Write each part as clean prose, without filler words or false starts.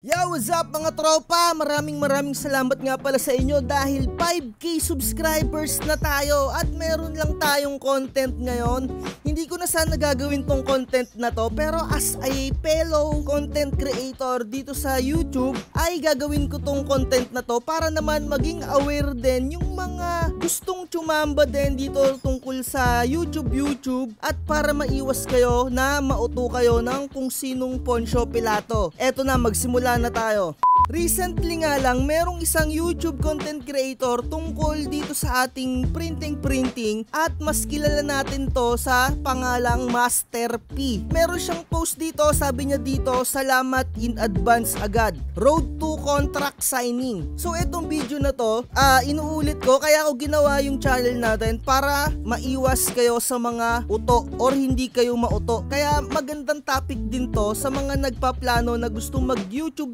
Yo, what's up mga tropa? Maraming salamat nga pala sa inyo dahil 5K subscribers na tayo at meron lang tayong content ngayon. Hindi ko na sana gagawin tong content na to, pero as a fellow content creator dito sa YouTube ay gagawin ko tong content na to para naman maging aware din yung mga gustong tsumamba din dito tungkol sa YouTube at para maiwas kayo na mauto kayo ng kung sinong Poncio Pilato. Eto na, magsimula na tayo. Recently nga lang, merong isang YouTube content creator tungkol dito sa ating printing at mas kilala natin to sa pangalang Master P. Meron siyang post dito, sabi niya dito, salamat in advance agad. Road to contract signing. So etong video na to, inuulit ko, kaya ako ginawa yung channel natin para maiwas kayo sa mga uto or hindi kayo mauto. Kaya magandang topic din to sa mga nagpaplano na gustong mag YouTube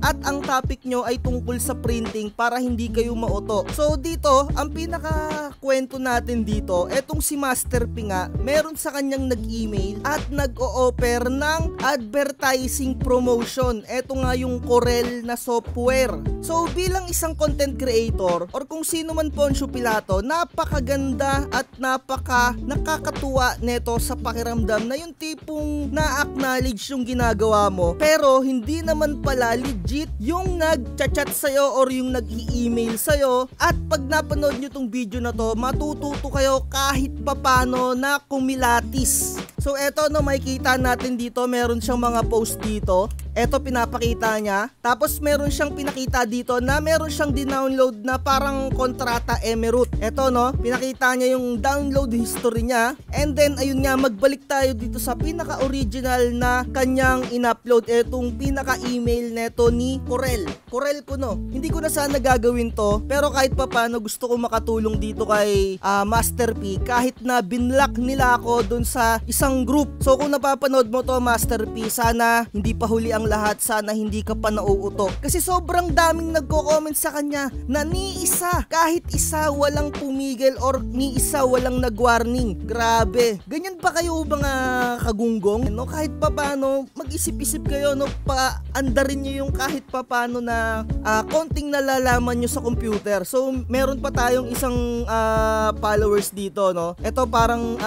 at ang topic nyo ay tungkol sa printing para hindi kayo mauto. So dito, ang pinaka kwento natin dito, etong si Master P nga, meron sa kanyang nag-email at nag-o-offer ng advertising promotion. Eto nga yung Corel na software. So bilang isang content creator or kung sino man Poncio Pilato, napakaganda at nakakatuwa neto sa pakiramdam na yung tipong na-acknowledge yung ginagawa mo pero hindi naman pala legit yung nag-chat sa'yo or yung nag-i-email sa'yo, at pag napanood nyo tong video na to, matututo kayo kahit papano na kumilatis. So eto no, makikita natin dito, meron siyang mga post dito. Eto pinapakita niya. Tapos meron siyang pinakita dito na meron siyang dinownload na parang kontrata emerald. Eto no, pinakita niya yung download history niya. And then ayun nga, magbalik tayo dito sa pinaka-original na kanyang in-upload. Etong pinaka-email neto ni Corel ko no. Hindi ko na sana gagawin to, pero kahit papano gusto ko makatulong dito kay Master P kahit na binlock nila ako dun sa isang group. So kung napapanood mo to Master P, sana hindi pa huli ang lahat, sana hindi ka pa nauuto. Kasi sobrang daming nagko-comment sa kanya na ni isa, kahit isa walang pumigil or ni isa walang nag-warning. Grabe. Ganyan pa kayo mga kagunggong? No? Kahit papano, mag-isip-isip kayo, no? Paandarin nyo yung kahit papano na konting nalalaman nyo sa computer. So, meron pa tayong isang followers dito, no? Ito parang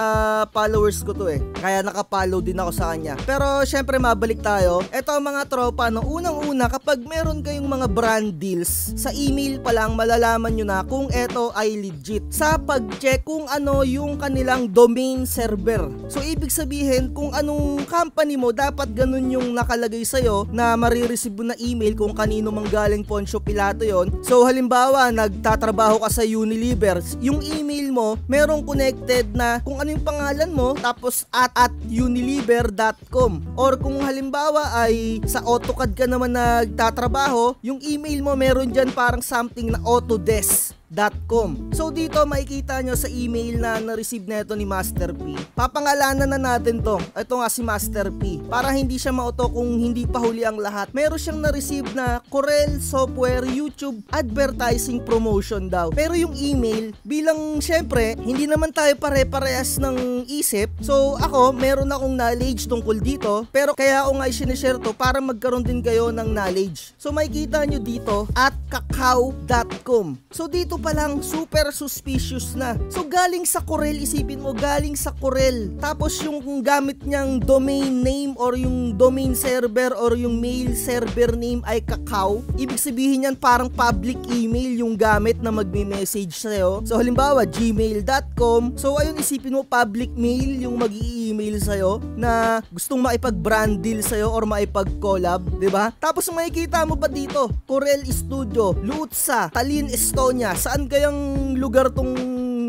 followers ko to eh. Kaya nakapollow din ako sa kanya. Pero, syempre, mabalik tayo. Ito mga tropa, no, unang-una kapag meron kayong mga brand deals, sa email pa lang malalaman nyo na kung eto ay legit sa pag-check kung ano yung kanilang domain server. So ibig sabihin, kung anong company mo, dapat ganun yung nakalagay sa'yo na marireceive mo na email kung kanino manggaling Poncio Pilato yon. So halimbawa, nagtatrabaho ka sa Unilever, yung email mo merong connected na kung ano yung pangalan mo, tapos at unilever.com. Or kung halimbawa ay sa AutoCAD ka naman nagtatrabaho, yung email mo meron dyan parang something na autodesk.com. So dito makikita nyo sa email na na-receive na ito ni Master P. Papangalanan na natin to. Ito nga si Master P. Para hindi siya mauto kung hindi pa huli ang lahat. Meron siyang na-receive na Corel Software YouTube Advertising Promotion daw. Pero yung email, bilang syempre, hindi naman tayo pare-parehas ng isip. So ako, meron akong knowledge tungkol dito. Pero kaya ako nga i-share to para magkaroon din kayo ng knowledge. So makikita nyo dito at kakao.com. So dito pa lang super suspicious na. So galing sa Corel, isipin mo, galing sa Corel. Tapos yung gamit niyang domain name or yung domain server or yung mail server name ay Kakao. Ibig sabihin yan parang public email yung gamit na magme-message sa'yo. So halimbawa gmail.com. So ayun, isipin mo, public mail yung mag-i-email sa'yo na gustong maipag-brand deal sa'yo or maipag-collab, diba? Tapos makikita mo pa dito, Corel Studio, Lutsa, Tallinn, Estonia. Saan kayang lugar tong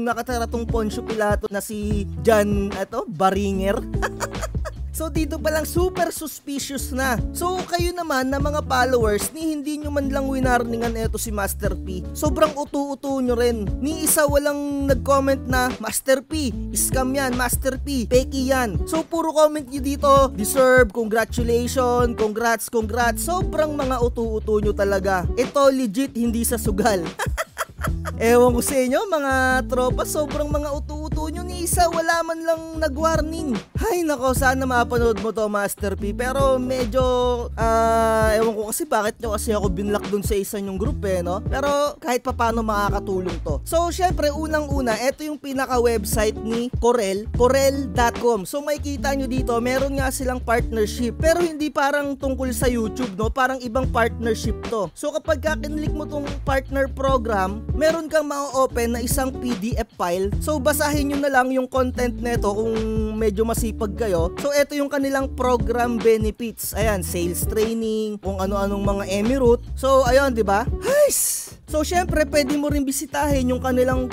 nakatira tong Poncio Pilato na si John Baringer? So dito pa lang super suspicious na. So kayo naman na mga followers, ni hindi nyo man lang winarningan eto si Master P, sobrang utu-utu nyo rin. Ni isa walang nag-comment na Master P, scam yan, Master P, peki yan. So puro comment nyo dito, deserve, congratulations, congrats. Sobrang mga utu-utu nyo talaga. Ito legit, hindi sa sugal. Ewan ko sa inyo mga tropa, sobrang mga utu-utu nyo. Ni isa wala man lang nag-warning. Hay nako, sana mapanood mo to, Master P. Pero medyo ewan ko kasi bakit nyo kasi ako binlock dun sa isa yung group no? Pero kahit papaano makakatulong to. So syempre unang-una, ito yung pinaka-website ni Corel, corel.com. So makikita nyo dito, meron nga silang partnership. Pero hindi parang tungkol sa YouTube, no? Parang ibang partnership to. So kapag kinlik mo tong partner program, meron kang ma-open na isang PDF file. So basahin nyo na lang yung content neto kung medyo masipag kayo. So ito yung kanilang program benefits. Ayan, sales training, kung ano-anong mga emirate. So ayun, di ba? So syempre pwede mo rin bisitahin yung kanilang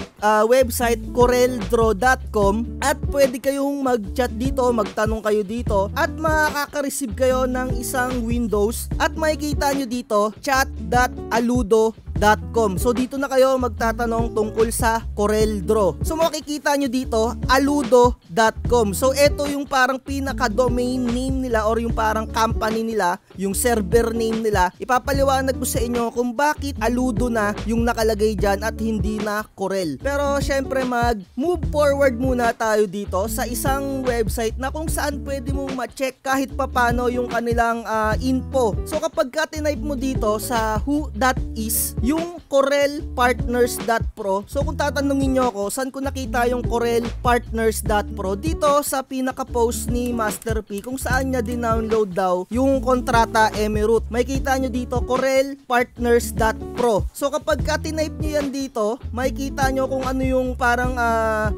website coreldraw.com at pwede kayong mag-chat dito, magtanong kayo dito at makaka-receive kayo ng isang Windows at makikita nyo dito chat.aludo.com. So dito na kayo magtatanong tungkol sa CorelDRAW. So makikita nyo dito aludo.com. So ito yung parang pinaka-domain name nila or yung parang company nila, yung server name nila. Ipapaliwanag ko sa inyo kung bakit Aludo na yung nakalagay dyan at hindi na Corel. Pero syempre mag-move forward muna tayo dito sa isang website na kung saan pwede mong ma-check kahit papano yung kanilang info. So kapag ka tinype mo dito sa who.is yung corelpartners.pro. So kung tatanungin nyo ako saan ko nakita yung corelpartners.pro, dito sa pinaka-post ni Master P kung saan niya din-download daw yung kontrata emirate. Makikita nyo dito corelpartners.pro. So kapag ka tinype nyo yan dito, makikita nyo kung ano yung parang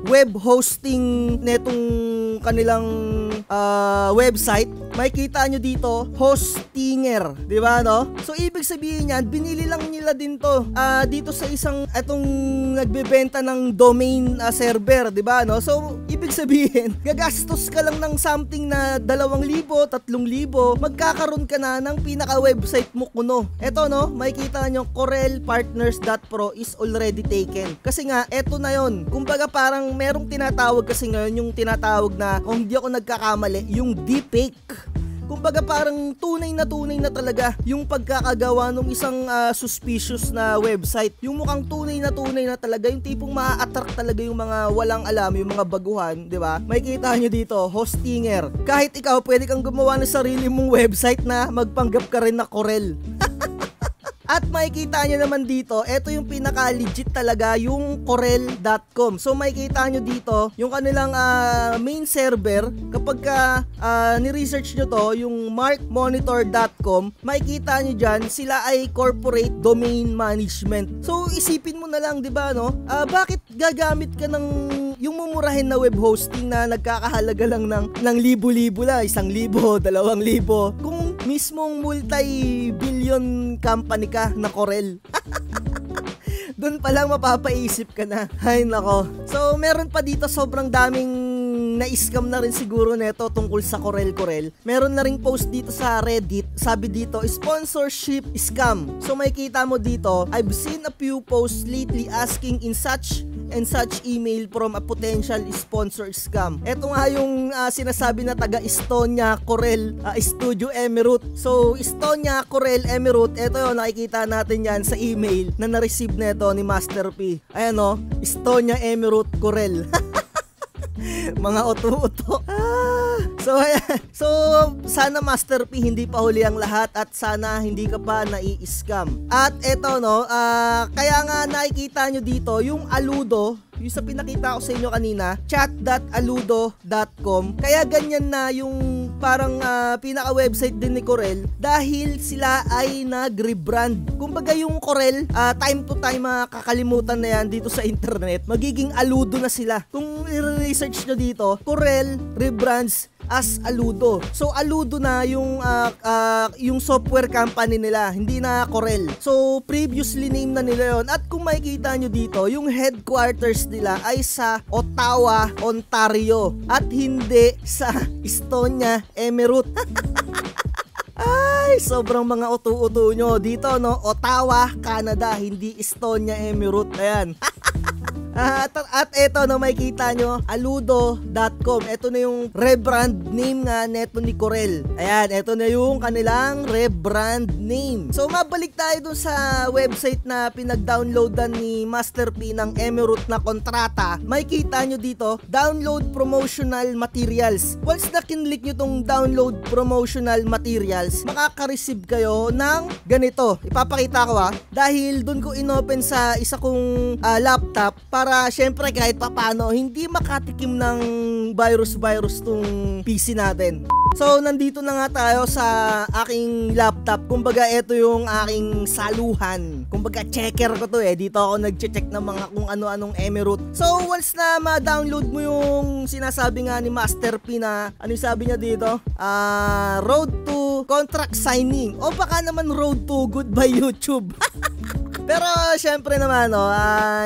web hosting netong kanilang website. Makikita nyo dito Hostinger, di ba no? So ibig sabihin yan, binili lang nila din to dito sa isang etong nagbebenta ng domain server, di ba no? So ibig sabihin, gagastos ka lang ng something na 2,000, 3,000, magkakaroon ka na ng pinaka-website mo kuno. Eto no, makikita nyo corelpartners.pro is already taken. Kasi nga, eto na yon. Kumbaga parang merong tinatawag kasi ngayon, yung tinatawag na, kung hindi ako nagkakamali, yung deepfake. Kumbaga parang tunay na talaga yung pagkakagawa ng isang suspicious na website. Yung mukhang tunay na talaga, yung tipong maa-attract talaga yung mga walang alam, yung mga baguhan, di ba? Makikita nyo dito, Hostinger. Kahit ikaw, pwede kang gumawa ng sarili mong website na magpanggap ka rin na Corel. At makikita nyo naman dito, ito yung pinaka-legit talaga, yung corel.com. So makikita nyo dito, yung kanilang main server, kapag ni-research nyo to, yung markmonitor.com, makikita nyo dyan, sila ay corporate domain management. So isipin mo na lang, di ba no? Bakit gagamit ka ng yung mumurahin na web hosting na nagkakahalaga lang ng libo-libo lang, 1,000, 2,000, kung mismong multi-billion company ka na Corel. Doon pa lang mapapaisip ka na. Ay nako. So meron pa dito sobrang daming na-scam na rin siguro neto tungkol sa Corel. Meron na ring post dito sa Reddit. Sabi dito, sponsorship scam. So makikita mo dito, I've seen a few posts lately asking in such and such email from a potential sponsor scam. Ito nga yung sinasabi na taga Estonia Corel Studio Emirate. So Estonia Corel Emirate, ito yun, nakikita natin yan sa email na na-receive neto ni Master P. Ayan o, Estonia Emirate Corel. Mga uto-uto. So sana Master P hindi pa huli ang lahat at sana hindi ka pa nai-scam. At eto no, kaya nga nakikita nyo dito yung Aludo, yung sa pinakita ko sa inyo kanina, chat.aludo.com. Kaya ganyan na yung parang pinaka-website din ni Corel dahil sila ay nag-rebrand. Kumbaga yung Corel, time to time kakalimutan na yan dito sa internet, magiging Aludo na sila. Kung i-research nyo dito, Corel rebrands as Aludo. So Aludo na yung software company nila, hindi na Corel. So previously name na nila yon. At kung makikita nyo dito, yung headquarters nila ay sa Ottawa, Ontario at hindi sa Estonia Emirate. Ay, sobrang mga uto-uto nyo dito no. Ottawa, Canada, hindi Estonia Emirate. Ayan. At eto na makikita nyo, aludo.com. Eto na yung rebrand name nga neto ni Corel. Ayan, eto na yung kanilang rebrand name. So mabalik tayo dun sa website na pinag-downloadan ni Master P ng Emerald na kontrata. Makikita nyo dito, download promotional materials. Once na kinlik nyo tong download promotional materials, makaka-receive kayo ng ganito. Ipapakita ko dahil dun ko inopen sa isa kong laptop para syempre kahit papano hindi makatikim ng virus tong PC natin. So nandito na nga tayo sa aking laptop. Kumbaga ito yung aking saluhan. Kumbaga checker ko to dito ako nagche-check ng mga kung ano-anong Emerald. So once na ma-download mo yung sinasabi nga ni Master P na ano yung sabi niya dito? Road to contract signing. O baka naman road to goodbye YouTube. Pero syempre naman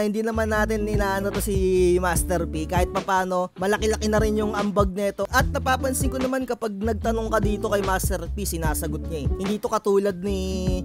hindi naman natin inaano to si Master P. Kahit papano, malaki-laki na rin yung ambag nito. At napapansin ko naman kapag nagtanong ka dito kay Master P, sinasagot niya Hindi to katulad ni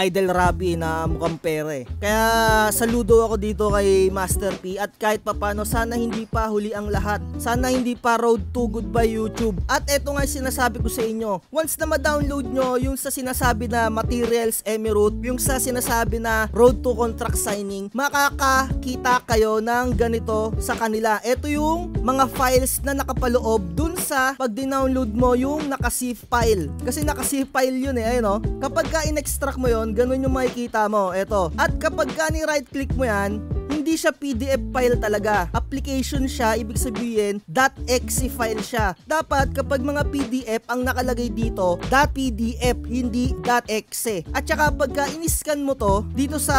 Idol Rabi na mukhang pere. Kaya saludo ako dito kay Master P. At kahit papano, sana hindi pa huli ang lahat. Sana hindi pa road to goodbye YouTube. At eto nga sinasabi ko sa inyo. Once na ma-download nyo yung sa sinasabi na materials Emerald, yung sa sinasabi na road to contract signing, makakakita kayo ng ganito sa kanila. Ito yung mga files na nakapaloob dun sa pag dinownload mo yung naka-zip file. Kasi naka-zip file yun ayun Kapag ka in-extract mo yun, ganun yung makikita mo. Ito. At kapag ka ni-right click mo yan, hindi siya PDF file talaga. Application siya, ibig sabihin, .exe file siya. Dapat kapag mga PDF ang nakalagay dito, .pdf, hindi .exe. At saka pagka in-scan mo to, dito sa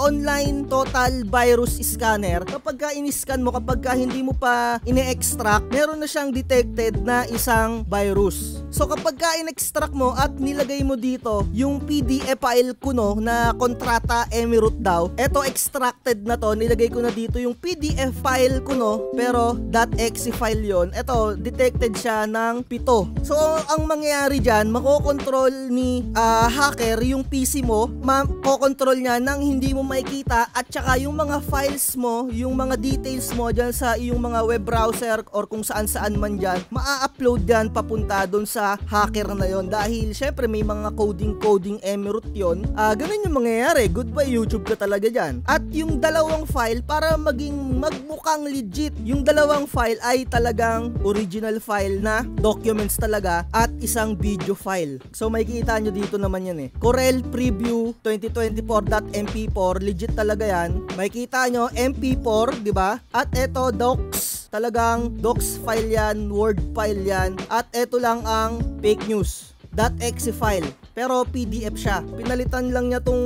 online total virus scanner, kapag ka in-scan mo, kapag ka hindi mo pa ine-extract, meron na siyang detected na isang virus. So kapag ka in-extract mo at nilagay mo dito, yung PDF file ko na kontrata Emerald daw, eto extracted na to, nilagay ko na dito yung PDF file ko pero .exe file yon. Ito, detected siya ng 7. So, ang mangyayari dyan, makokontrol ni hacker yung PC mo, makokontrol niya nang hindi mo makikita at saka yung mga files mo, yung mga details mo dyan sa iyong mga web browser or kung saan man dyan, maa-upload yan papunta dun sa hacker na yon. Dahil syempre may mga coding Emerald yon. Ganun yung mangyayari. Goodbye YouTube ka talaga dyan. At yung dalawang file para magmukhang legit. Yung dalawang file ay talagang original file na documents talaga at isang video file. So makikita nyo dito naman yan Corel Preview 2024.mp4, legit talaga yan. Makikita nyo MP4, di ba? At eto docs, talagang docs file yan, word file yan. At eto lang ang fake news. .exe file. Pero PDF siya. Pinalitan lang niya tong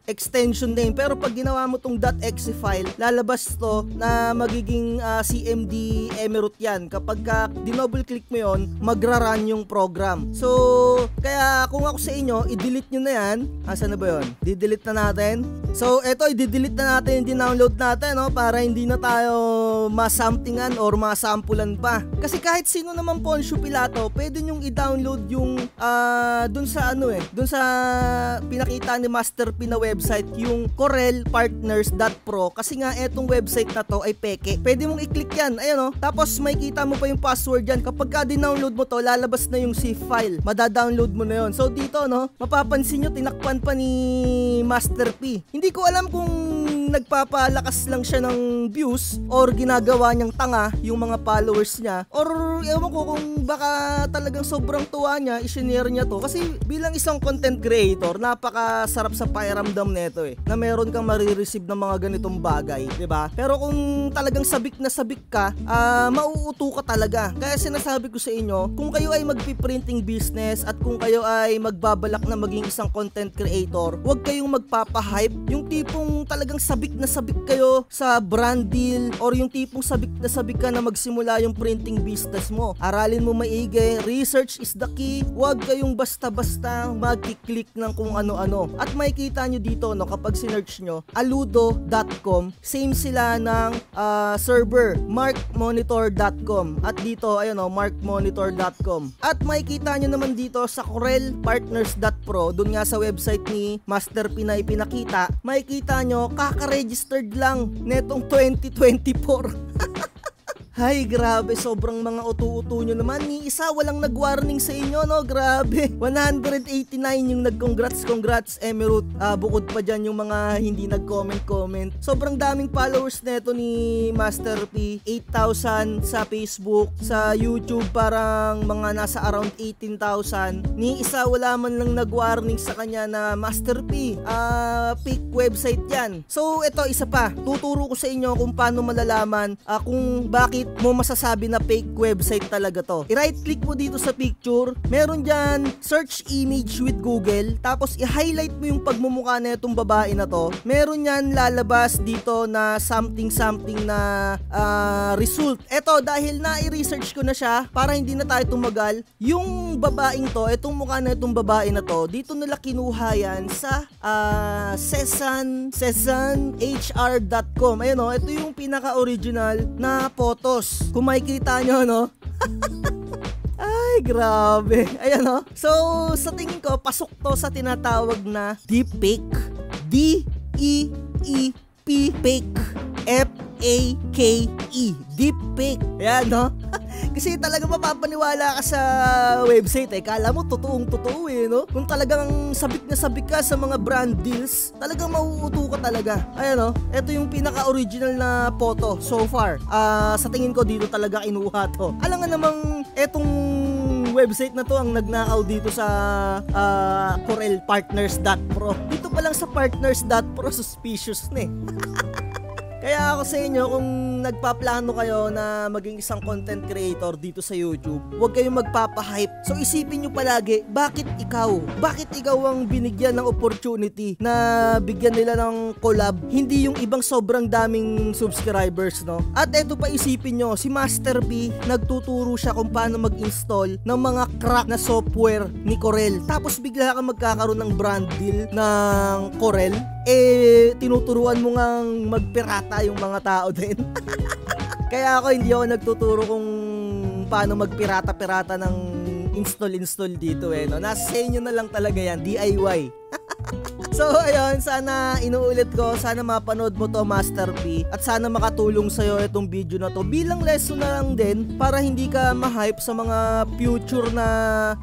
extension name, pero pag ginawa mo tong .exe file, lalabas to na magiging CMD Emerald yan. Kapag ka dinouble click mo yon, magra-run yung program. So kaya kung ako sa inyo, i-delete nyo na yan. Asan na ba yun? Di-delete na natin. So eto, i-delete na natin yung dinownload natin para hindi na tayo masampingan or masampulan pa. Kasi kahit sino naman Poncio Pilato, pwede nyong i-download yung dun sa dun sa pinakita ni Master P na website, yung corelpartners.pro, kasi nga etong website na to ay peke. Pwede mong i-click yan, tapos makikita mo pa yung password yan. Kapag ka dinownload mo to, lalabas na yung zip file, madadownload mo na yon. So dito mapapansin nyo, tinakpan pa ni Master P. Hindi ko alam kung nagpapalakas lang siya ng views or ginagawa niyang tanga yung mga followers niya, or ewan ko kung baka talagang sobrang tuwa niya, i-share niya to. Kasi bilang isang content creator, napakasarap sa pakiramdam nito na meron kang marireceive ng mga ganitong bagay, 'di ba? Pero kung talagang sabik na sabik ka, mauuto ka talaga. Kaya sinasabi ko sa inyo, kung kayo ay magpi-printing business at kung kayo ay magbabalak na maging isang content creator, huwag kayong magpapa-hype. Yung tipong talagang sabik na sabik kayo sa brand deal, or yung tipong sabik na sabik ka na magsimula yung printing business mo. Aralin mo maigi, research is the key. Huwag kayong basta-basta mag-click ng kung ano-ano. At makikita nyo dito, kapag sinearch nyo, aludo.com, same sila ng server, markmonitor.com. At dito, markmonitor.com. At makikita nyo naman dito sa corelpartners.pro, dun nga sa website ni Master P na ipinakita, makikita nyo, registered lang netong 2024. Ay, grabe, sobrang mga utu-utu nyo naman. Ni isa walang nag-warning sa inyo, no? Grabe. 189 yung nag-congrats, Emerald. Bukod pa dyan yung mga hindi nag-comment. Sobrang daming followers neto ni Master P. 8,000 sa Facebook, sa YouTube parang mga nasa around 18,000. Ni isa wala man lang nag-warning sa kanya na Master P, fake website yan. So, ito, isa pa. Tuturo ko sa inyo kung paano malalaman kung bakit mo masasabi na fake website talaga to. I-right click mo dito sa picture, meron dyan search image with Google, tapos i-highlight mo yung pagmumukha na itong babae na to. Meron yan lalabas dito na something na result. Eto, dahil na-research ko na siya, para hindi na tayo tumagal, yung babaeng to, itong mukha na itong babae na to, dito nila kinuha yan sa sesanhr.com. Ayun o, ito yung pinaka-original na photos. Kung makikita nyo, no? Ay, grabe. Ayan, no? So, sa tingin ko, pasok to sa tinatawag na deepfake. D-E-E-P fake. F-A-K-E. Deepfake. Ayan, no? Kasi talaga mapapaniwala ka sa website kala mo totoong-totoo no? Kung talagang sabik na sabik ka sa mga brand deals, talagang mauuto ka talaga. Ayan ito yung pinaka-original na photo so far. Sa tingin ko dito talaga kinuha to. Alam nga namang etong website na to ang nagnakaw dito sa corelpartners.pro. Dito pa lang sa partners.pro suspicious na Kaya ako sa inyo, kung nagpaplano kayo na maging isang content creator dito sa YouTube, huwag kayong magpapahype. So isipin nyo palagi, bakit ikaw? Bakit ikaw ang binigyan ng opportunity na bigyan nila ng collab? Hindi yung ibang sobrang daming subscribers, no? At eto pa isipin nyo, si Master P, nagtuturo siya kung paano mag-install ng mga crack na software ni Corel. Tapos bigla ka magkakaroon ng brand deal ng Corel. Tinuturuan mo ngang magpirata yung mga tao din. Kaya ako hindi ako nagtuturo kung paano magpirata-pirata ng install dito no? Nasa sa inyo na lang talaga yan, DIY. So ayun, sana inuulit ko, sana mapanood mo to Master P, at sana makatulong sa'yo itong video na to bilang lesson na lang din para hindi ka ma-hype sa mga future na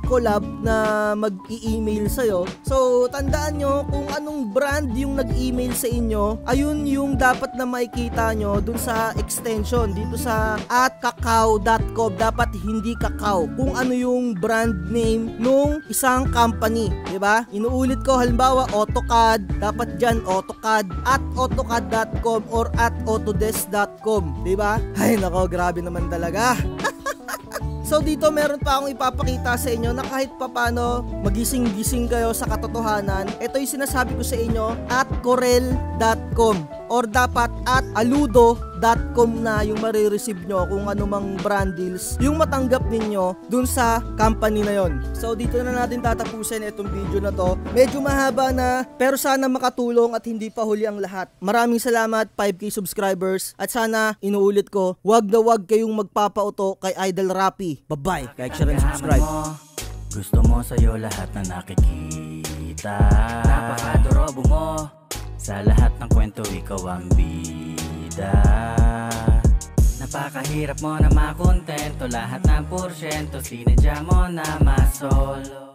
collab na mag-i-email sa'yo. So tandaan nyo, kung anong brand yung nag-email sa inyo, ayun yung dapat na makikita nyo dun sa extension dito sa @kakao.com. Dapat hindi kakao, kung ano yung brand name nung isang company, diba? Inuulit ko, halimbawa AutoCAD, dapat dyan AutoCAD, @autocad.com or @autodesk.com, diba? Ay nako, grabe naman talaga. So dito meron pa akong ipapakita sa inyo na kahit papano magising-gising kayo sa katotohanan. Ito yung sinasabi ko sa inyo, @corel.com or dapat @aludo.com na yung marireceive nyo kung anumang brand deals yung matanggap ninyo dun sa company na yon. So dito na natin tatapusin itong video na to. Medyo mahaba na, pero sana makatulong at hindi pa huli ang lahat. Maraming salamat, 5K subscribers, at sana inuulit ko, wag na wag kayong magpapauto kay Idol Rapi. Bye-bye. Like, share, and subscribe. Gusto mo sa'yo lahat na nakikita. Napakadorobo mo. Sa lahat ng kwento ikaw ang bida. Napakahirap mo na makontento. Lahat ng porsyento sinadya mo na masolo.